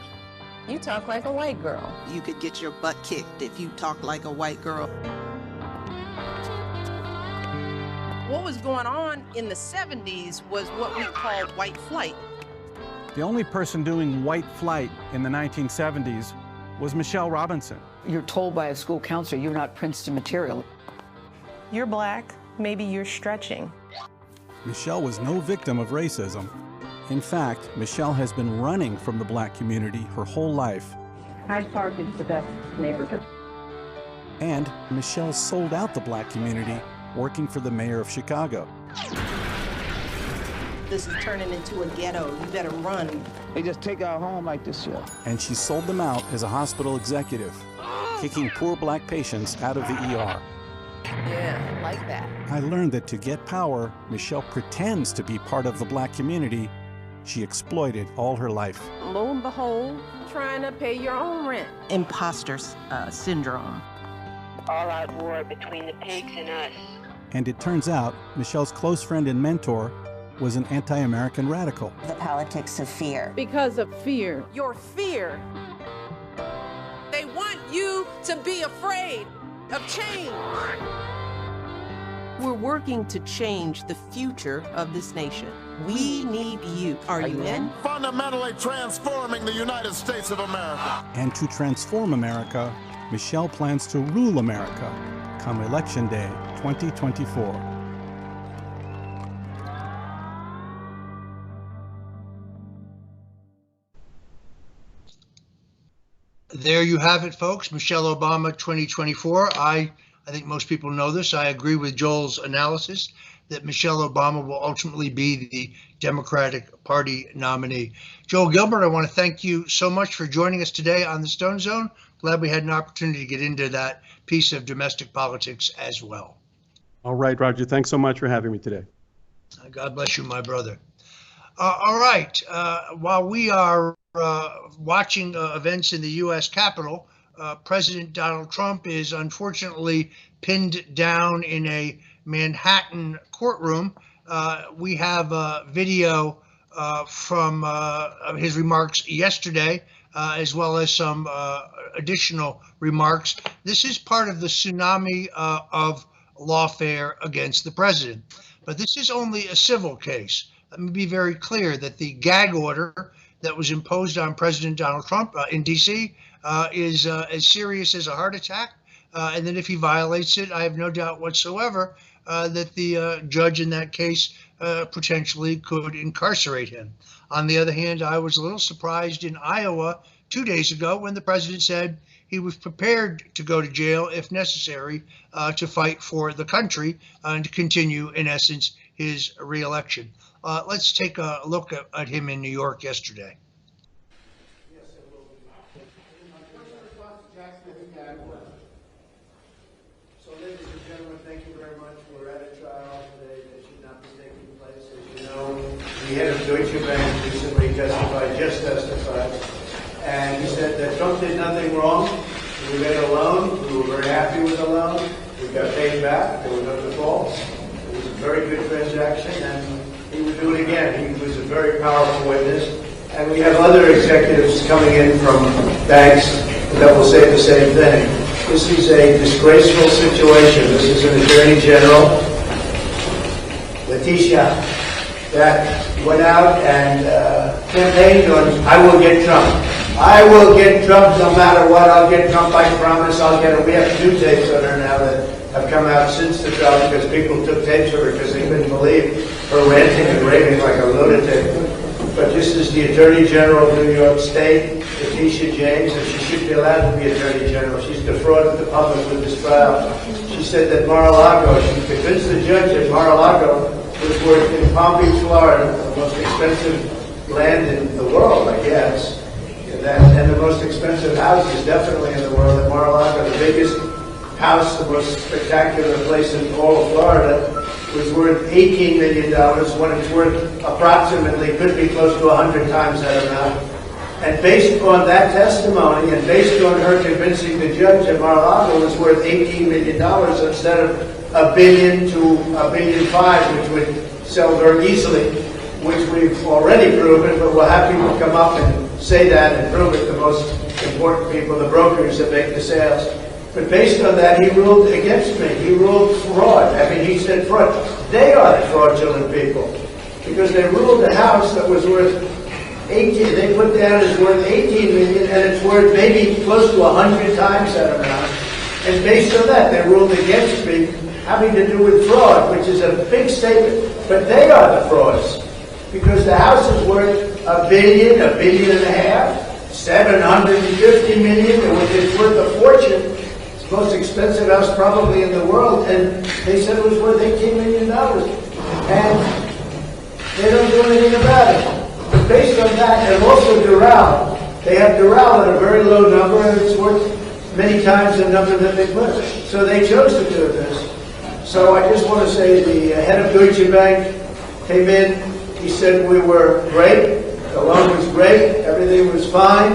You talk like a white girl. You could get your butt kicked if you talk like a white girl. What was going on in the 70s was what we called white flight. The only person doing white flight in the 1970s was Michelle Robinson. You're told by a school counselor you're not Princeton material. You're black, maybe you're stretching. Michelle was no victim of racism. In fact, Michelle has been running from the black community her whole life. Hyde Park is the best neighborhood. And Michelle sold out the black community working for the mayor of Chicago. This is turning into a ghetto. You better run. They just take our home like this, yeah. And she sold them out as a hospital executive, kicking poor black patients out of the ER. Yeah, like that. I learned that to get power, Michelle pretends to be part of the black community she exploited all her life. Lo and behold, trying to pay your own rent. Imposter syndrome. All-out war between the pigs and us. And it turns out Michelle's close friend and mentor was an anti-American radical. The politics of fear. Because of fear. Your fear. They want you to be afraid of change. We're working to change the future of this nation. We need you. Are you in? Fundamentally transforming the United States of America. And to transform America, Michelle plans to rule America come Election Day 2024. There you have it, folks. Michelle Obama 2024. I think most people know this. I agree with Joel's analysis that Michelle Obama will ultimately be the Democratic Party nominee. Joel Gilbert, I want to thank you so much for joining us today on the Stone Zone. Glad we had an opportunity to get into that piece of domestic politics as well. All right, Roger. Thanks so much for having me today. God bless you, my brother. All right. While we are watching events in the U.S. Capitol, President Donald Trump is unfortunately pinned down in a Manhattan courtroom. We have video from his remarks yesterday, as well as some additional remarks. This is part of the tsunami of lawfare against the president. But this is only a civil case. Let me be very clear that the gag order that was imposed on President Donald Trump in D.C. Is as serious as a heart attack. And that if he violates it, I have no doubt whatsoever that the judge in that case potentially could incarcerate him. On the other hand, I was a little surprised in Iowa 2 days ago when the president said he was prepared to go to jail if necessary to fight for the country and to continue, in essence, his reelection. Let's take a look at him in New York yesterday. So, ladies and gentlemen, thank you very much. We're at a trial today that should not be taking place. As you know, the head of Deutsche Bank recently just testified, and he said that Trump did nothing wrong. We made a loan. We were very happy with the loan. We got paid back. There were no defaults. It was a very good transaction, and he would do it again. He was a very powerful witness. And we have other executives coming in from banks that will say the same thing. This is a disgraceful situation. This is an attorney general, Letitia, that went out and campaigned on, I will get Trump. I will get Trump no matter what. I'll get Trump, I promise. I'll get him. We have 2 tapes on her now that have come out since the trial because people took tapes of her because they couldn't believe her ranting and raving like a lunatic. But this is the Attorney General of New York State, Letitia James, and she should be allowed to be Attorney General. She's defrauded the public with this trial. She said that Mar-a-Lago, she convinced the judge that Mar-a-Lago was worth in Palm Beach, Florida, the most expensive land in the world, I guess. And the most expensive houses definitely in the world. At Mar-a-Lago, the biggest house, the most spectacular place in all of Florida, was worth $18 million when it's worth approximately, could be close to 100 times that amount. And based on that testimony and based on her convincing the judge that Mar-a-Lago was worth $18 million instead of $1 billion to $1.5 billion, which would sell very easily, which we've already proven, but we'll have people come up and say that and prove it, the most important people, the brokers that make the sales. But based on that, he ruled against me. He ruled fraud. I mean, he said fraud. They are the fraudulent people because they ruled a house that was worth 18. They put down it's worth 18 million, and it's worth maybe close to 100 times that amount. And based on that, they ruled against me, having to do with fraud, which is a big statement. But they are the frauds because the house is worth $1 billion, $1.5 billion, 750 million, which is worth a fortune. Most expensive house probably in the world, and they said it was worth $18 million, and they don't do anything about it. But based on that, and also Doral, they have Doral at a very low number, and it's worth many times the number that they put. So they chose to do this. So I just want to say the head of Deutsche Bank came in. He said we were great, the loan was great, everything was fine,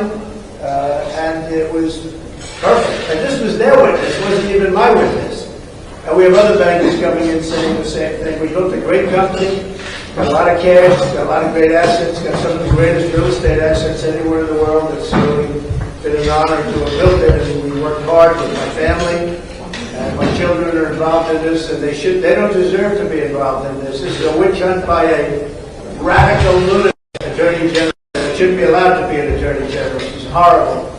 and it was perfect. And this was their witness, wasn't even my witness. And we have other bankers coming in saying the same thing. We built a great company, got a lot of cash, got a lot of great assets, got some of the greatest real estate assets anywhere in the world. It's really been an honor to have built it, and we worked hard with my family. And my children are involved in this, and they don't deserve to be involved in this. This is a witch hunt by a radical lunatic attorney general. It shouldn't be allowed to be an attorney general. She's horrible.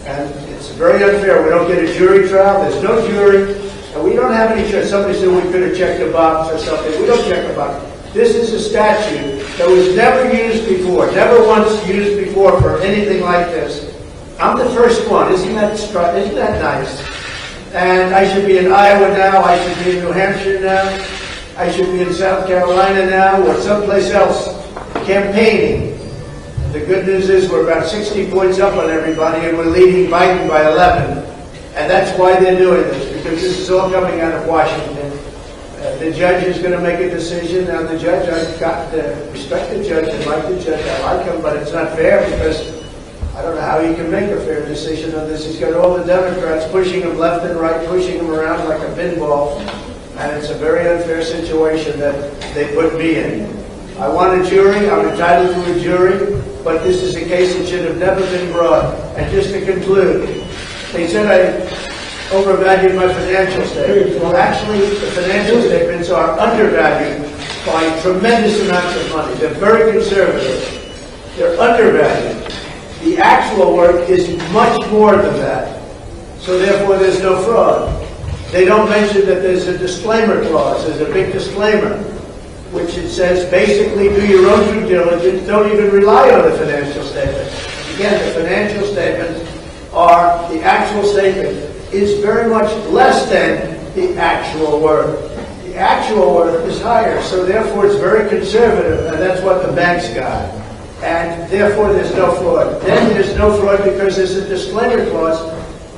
And it's very unfair. We don't get a jury trial. There's no jury. And we don't have any choice. Somebody said we could have checked a box or something. We don't check a box. This is a statute that was never used before, never once used before for anything like this. I'm the first one. Isn't that nice? And I should be in Iowa now. I should be in New Hampshire now. I should be in South Carolina now or someplace else campaigning. The good news is we're about 60 points up on everybody, and we're leading Biden by 11. And that's why they're doing this, because this is all coming out of Washington. The judge is going to make a decision. Now, the judge, I've got to respect the judge and like the judge. I like him, but it's not fair because I don't know how he can make a fair decision on this. He's got all the Democrats pushing him left and right, pushing him around like a pinball. And it's a very unfair situation that they put me in. I want a jury. I'm entitled to a jury. But this is a case that should have never been brought. And just to conclude, they said I overvalued my financial statements. Well, actually, the financial statements are undervalued by tremendous amounts of money. They're very conservative. They're undervalued. The actual work is much more than that. So therefore, there's no fraud. They don't mention that there's a disclaimer clause. There's a big disclaimer, which it says basically do your own due diligence. Don't even rely on the financial statements. Again, the financial statements are, the actual statement is very much less than the actual work. The the actual worth is higher, so therefore it's very conservative, and that's what the banks got. And therefore there's no fraud. Then there's no fraud because there's a disclaimer clause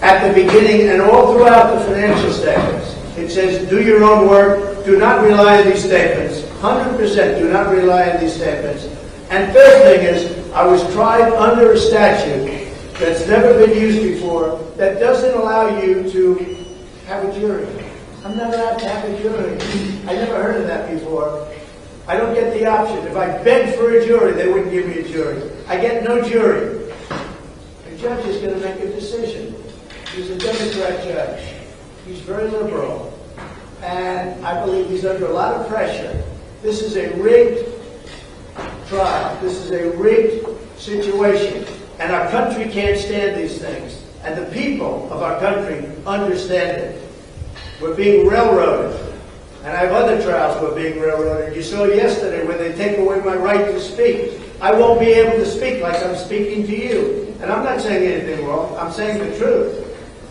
at the beginning and all throughout the financial statements. It says, do your own work, do not rely on these statements. 100% do not rely on these statements. And third thing is, I was tried under a statute that's never been used before that doesn't allow you to have a jury. I'm not allowed to have a jury. I never heard of that before. I don't get the option. If I begged for a jury, they wouldn't give me a jury. I get no jury. The judge is going to make a decision. He's a Democrat judge. He's very liberal. And I believe he's under a lot of pressure. This is a rigged trial. This is a rigged situation. And our country can't stand these things. And the people of our country understand it. We're being railroaded. And I have other trials where being railroaded. You saw yesterday when they take away my right to speak. I won't be able to speak like I'm speaking to you. And I'm not saying anything wrong. I'm saying the truth.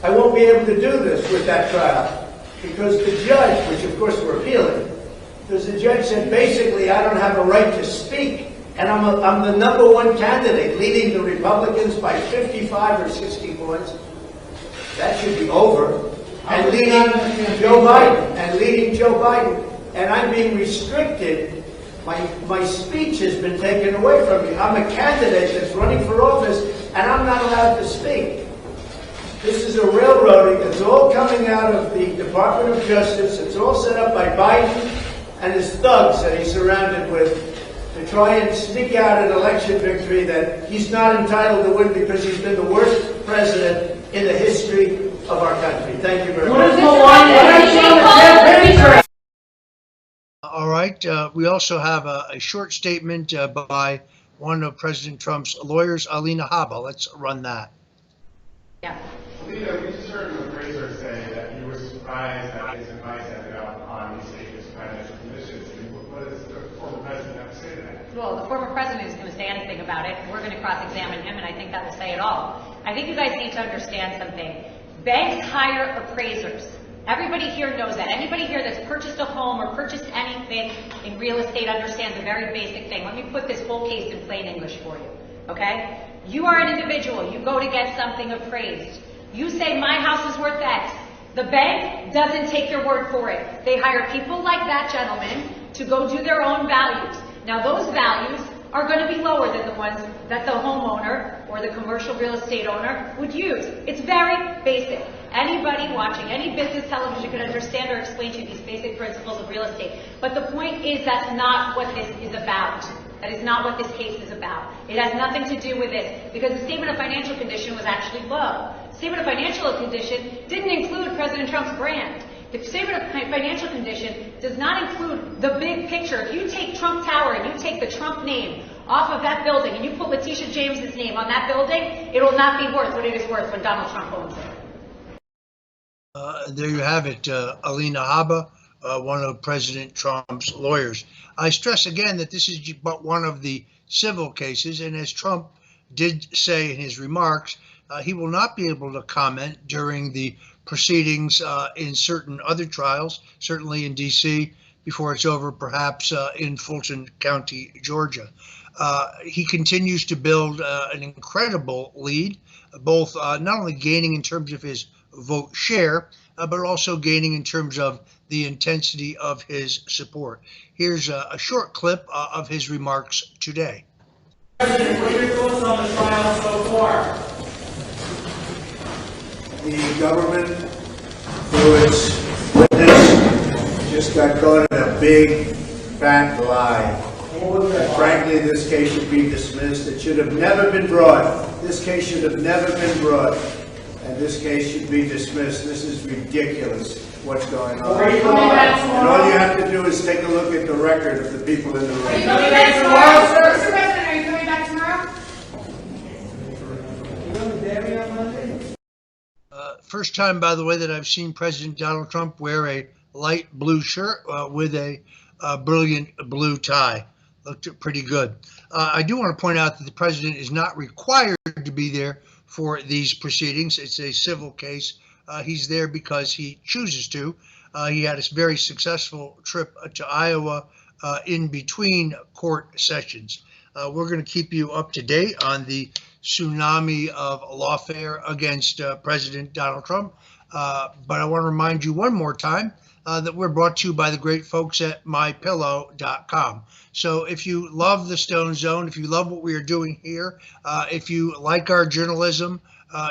I won't be able to do this with that trial. Because the judge, which of course we're appealing, because the judge said basically I don't have a right to speak. And I'm the #1 candidate leading the Republicans by 55 or 60 points. That should be over. And leading Joe Biden. And I'm being restricted. My speech has been taken away from me. I'm a candidate that's running for office, and I'm not allowed to speak. This is a railroading. It's all coming out of the Department of Justice. It's all set up by Biden and his thugs that he's surrounded with to try and sneak out an election victory that he's not entitled to win because he's been the worst president in the history of our country. Thank you very much. All right. We also have a short statement by one of President Trump's lawyers, Alina Habba. Let's run that. Yeah. Alina, we just heard an appraiser say that you were surprised that his advice ended up on these statements of financial conditions. What does the former president have to say to that? Well, the former president isn't going to say anything about it. We're going to cross-examine him, and I think that will say it all. I think you guys need to understand something. Banks hire appraisers. Everybody here knows that. Anybody here that's purchased a home or purchased anything in real estate understands a very basic thing. Let me put this whole case in plain English for you, okay? You are an individual. You go to get something appraised. You say, my house is worth X. The bank doesn't take your word for it. They hire people like that gentleman to go do their own values. Now, those values are going to be lower than the ones that the homeowner or the commercial real estate owner would use. It's very basic. Anybody watching any business television can understand or explain to you these basic principles of real estate. But the point is that's not what this is about. That is not what this case is about. It has nothing to do with this because the statement of financial condition was actually low. The statement of financial condition didn't include President Trump's brand. The statement of financial condition does not include the big picture. If you take Trump Tower and you take the Trump name off of that building and you put Letitia James's name on that building, it will not be worth what it is worth when Donald Trump owns it. There you have it, Alina Habba, one of President Trump's lawyers. I stress again that this is but one of the civil cases, and as Trump did say in his remarks, he will not be able to comment during the proceedings in certain other trials, certainly in D.C., before it's over, perhaps in Fulton County, Georgia. He continues to build an incredible lead, both not only gaining in terms of his vote share, but also gaining in terms of the intensity of his support. Here's a short clip of his remarks today. President, what are your thoughts on the trial so far? The government, through its witness, just got caught in a big, fat lie. And frankly, this case should be dismissed. It should have never been brought. This case should have never been brought. And this case should be dismissed. This is ridiculous, what's going on. Are you coming back tomorrow? And all you have to do is take a look at the record of the people in the room. Are you coming back tomorrow, sir? Mr. President, are you coming back tomorrow? You going to Derry on Monday? First time, by the way, that I've seen President Donald Trump wear a light blue shirt with a brilliant blue tie. Looked pretty good. I do want to point out that the president is not required to be there for these proceedings. It's a civil case. He's there because he chooses to. He had a very successful trip to Iowa in between court sessions. We're going to keep you up to date on the tsunami of lawfare against President Donald Trump. But I want to remind you one more time that we're brought to you by the great folks at mypillow.com. So if you love the Stone Zone, if you love what we are doing here, if you like our journalism,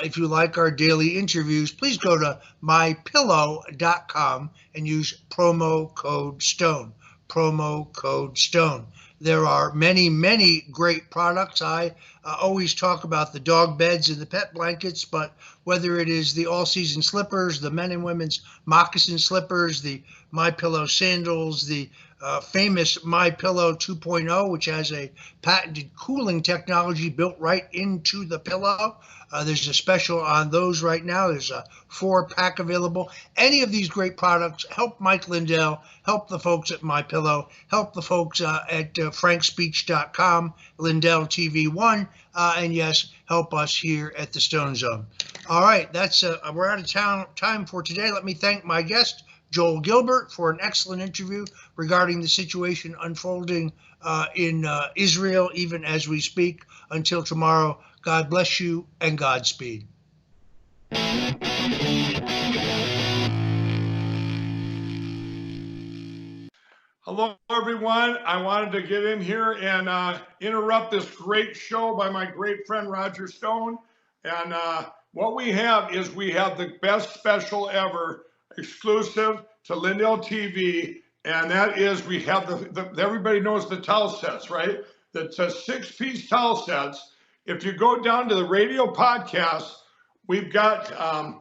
if you like our daily interviews, please go to mypillow.com and use promo code STONE. Promo code STONE. There are many, many great products. I always talk about the dog beds and the pet blankets, but whether it is the all-season slippers, the men and women's moccasin slippers, the MyPillow sandals, the famous MyPillow 2.0, which has a patented cooling technology built right into the pillow. There's a special on those right now. There's a 4-pack available. Any of these great products help Mike Lindell, help the folks at MyPillow, help the folks at frankspeech.com, Lindell TV1, and yes, help us here at the Stone Zone. All right, that's we're out of time for today. Let me thank my guest, Joel Gilbert, for an excellent interview regarding the situation unfolding in Israel, even as we speak. Until tomorrow, God bless you and Godspeed. Hello, everyone. I wanted to get in here and interrupt this great show by my great friend Roger Stone. And what we have is we have the best special ever, exclusive to Lindell TV, and that is we have everybody knows the towel sets, right? That's a 6-piece towel sets. If you go down to the radio podcast, we've got our,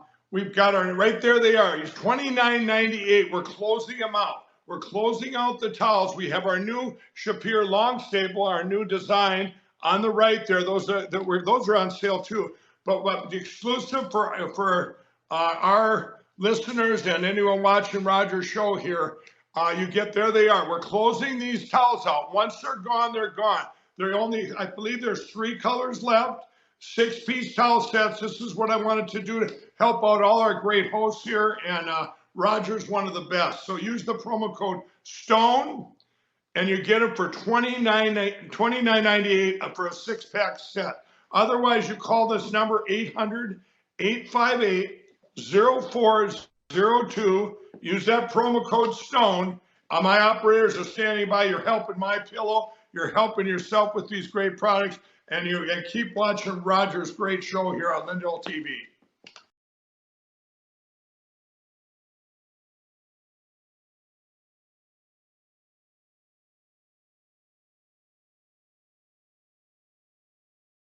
right there they are. It's $29.98. We're closing them out. We're closing out the towels. We have our new Shapir long staple, our new design on the right there. Those are on sale too. But what the exclusive for our listeners and anyone watching Roger's show here, you get, there they are. We're closing these towels out. Once they're gone, they're gone. There only, I believe there's 3 colors left, 6-piece towel sets. This is what I wanted to do to help out all our great hosts here, and Roger's one of the best. So use the promo code STONE, and you get it for $29.98 for a 6-pack set. Otherwise, you call this number 800-858-0402. Use that promo code STONE. My operators are standing by. You're helping MyPillow. You're helping yourself with these great products, and you keep watching Roger's great show here on Lindell TV.